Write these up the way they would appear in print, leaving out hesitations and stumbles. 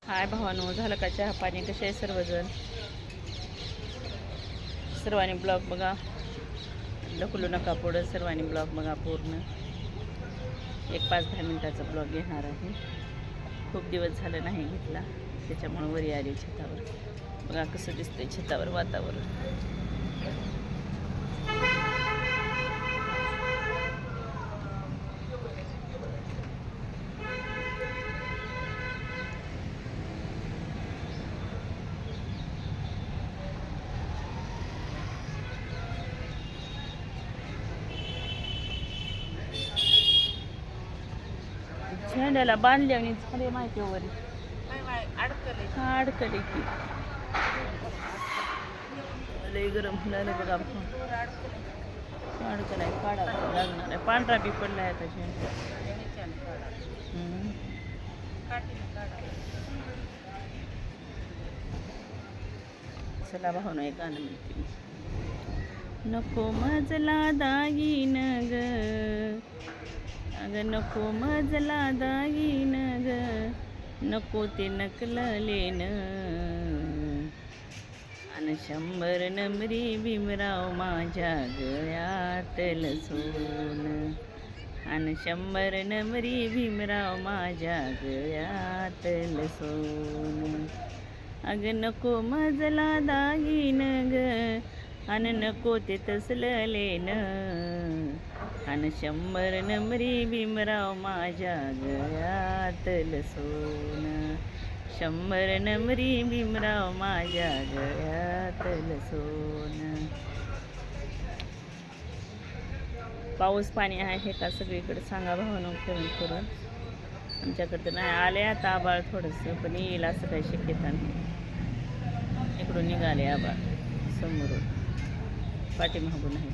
हाय भावानो, झालं का चहा पाणी? कसे आहे सर्वजण? सर्वांनी ब्लॉग बघा, ढकलू नका पुढं. सर्वांनी ब्लॉग बघा पूर्ण. एक 5-10 मिनिटाचा ब्लॉग घेणार आहे. खूप दिवस झालं नाही घेतला, त्याच्यामुळे वरी आली छतावर. बघा कसं दिसतंय छतावर वातावरण. झेंड्याला बांधले आणि झाले माहिती वरी अडकले की लई गरम फुलाले बघा. अडकलाय, काढावं लागणार आहे. पांढरा बी पडलाय आता झेंडा. चला भावना एक गाणं म्हणते मी. नको मजला दागीन ग, अगं नको मजला दागीन ग, नको ते नकललेन. अन 100 नमरी भीमराव माझ्या गळ्यातल सोन. अन 100 नमरी भीमराव माझ्या गळ्यातल सोन. अगं नको मजला दागीन ग, अन नको ते तसललेन. अन 100 नमरी भीमराव माझ्या गळ्यातल सोन. 100 नमरी भीमराव माझ्या गळ्यातल सोन. पाऊस पाणी आहे का सगळीकडे सांगा भावानं करून करून. आमच्याकडे तर नाही आले आता आबाळ थोडंसं, पण येईल असं काही शक्यता नाही. इकडून निघाले आबाळ समोरून, पाठीमागून नाही.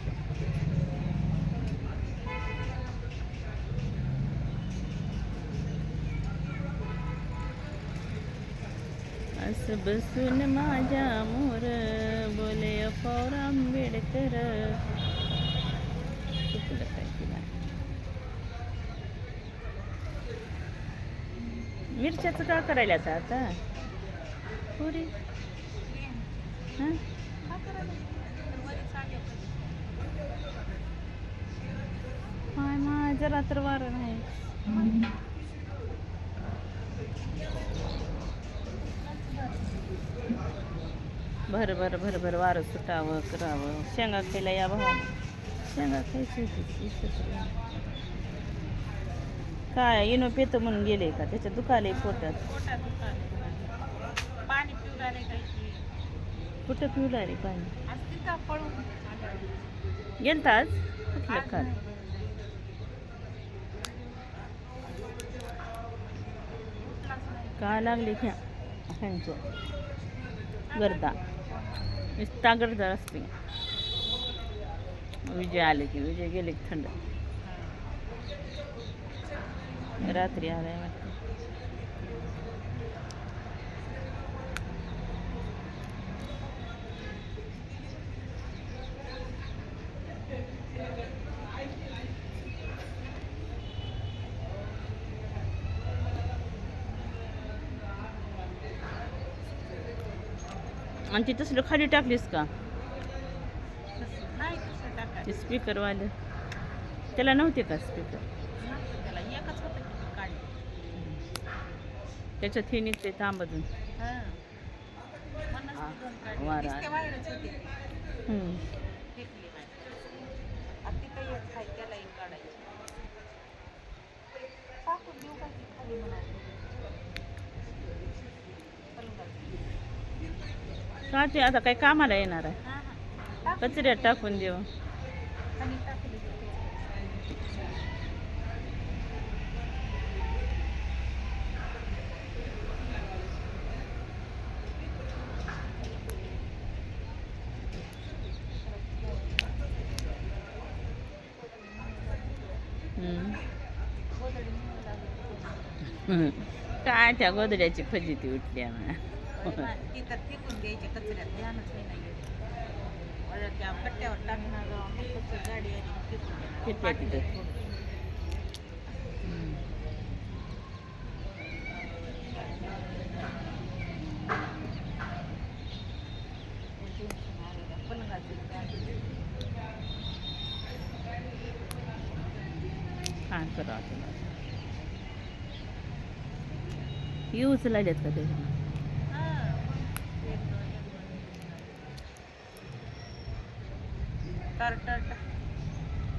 असं बसून माझ्या मोर बोले अफावर आंबेडकर. चुकलं काय तिला. मिरच्याचं का करायला आता पुरी? हां हाय मा जरा तर वारं नाही. भर भर भर भर वारं सुटावं करावं. शेंगा खायला या भावा, शेंगा खायची होती. काय इनो पेतो म्हणून गेले का? त्याच्यात दुखाले पोटात. पाणी पिऊ राहिले. कुठं पिवला रे पाणी? गेलता आज कुठलं काल? का लागले घ्या ह्यांचं गर्दा, नुसता गर्दा असते. विजय आले की, विजय गेले की थंड. रात्री आलाय वाटतं. आणि ती तसलं खाली टाकलीस का ते स्पीकरवालं? त्याला नव्हते का स्पीकर? त्याच्यात हे निघते तांबदून वारा. का ते आता काय कामाला येणार आहे? कचऱ्यात टाकून देऊ. काय त्या गोदड्याची फजिती उठली आम्हाला. येऊच लागल्यात का ते?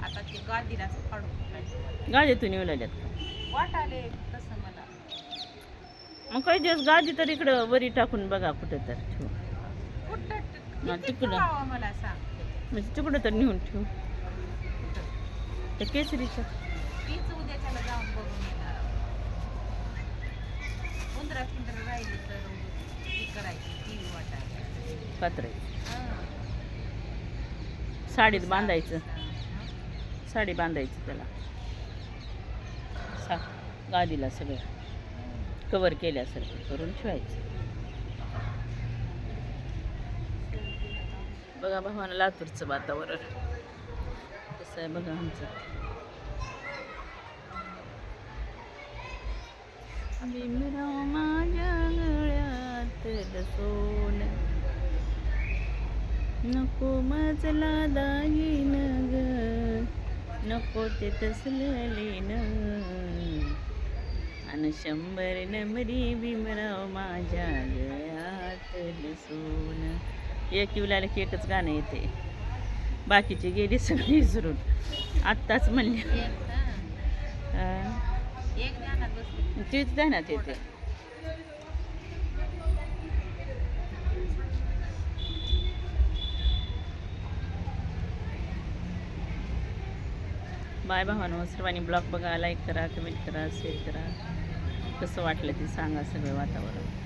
आता ते गादीलाच फाडून गाडीतून येऊ लागल्यात का? वाटाले तसं मला. मग काही दिवस गादी तर इकडं वरी टाकून बघा कुठं तर ठेवू. कुठं मग किती तिकडं ठेवावं मला सांग. म्हणजे तिकडं तर नेऊन ठेवू त्या केसरीच्या. तीच उद्याच्याला जाऊन बघून येणार. उंदरा फिंदरा राहिली तर ती करायची ती वाटायची. पात्रायचं साडीत बांधायचं, साडी बांधायची त्याला गादीला सगळं कवर केल्यासारखं करून ठेवायचं. बघा भावानं लातूरचं वातावरण कसं आहे बघा आमचं. भीमराव माझ्या गळ्यातलं सोनं नको मजला दागिन ग, नको ते तसलं लेन, आणि 100 नंबरी भीमराव माझ्या गळ्यातलं सोनं. एक येऊला की एकच गाणं येते, बाकीचे गेली सगळी विसरून. आत्ताच म्हणले एक ध्यानात बसली. तीच ध्यानात येते. बाय भावानो, सर्वांनी ब्लॉग बघा, लाईक करा, कमेंट करा, शेअर करा. कसं वाटलं ते सांगा सगळं वातावरण.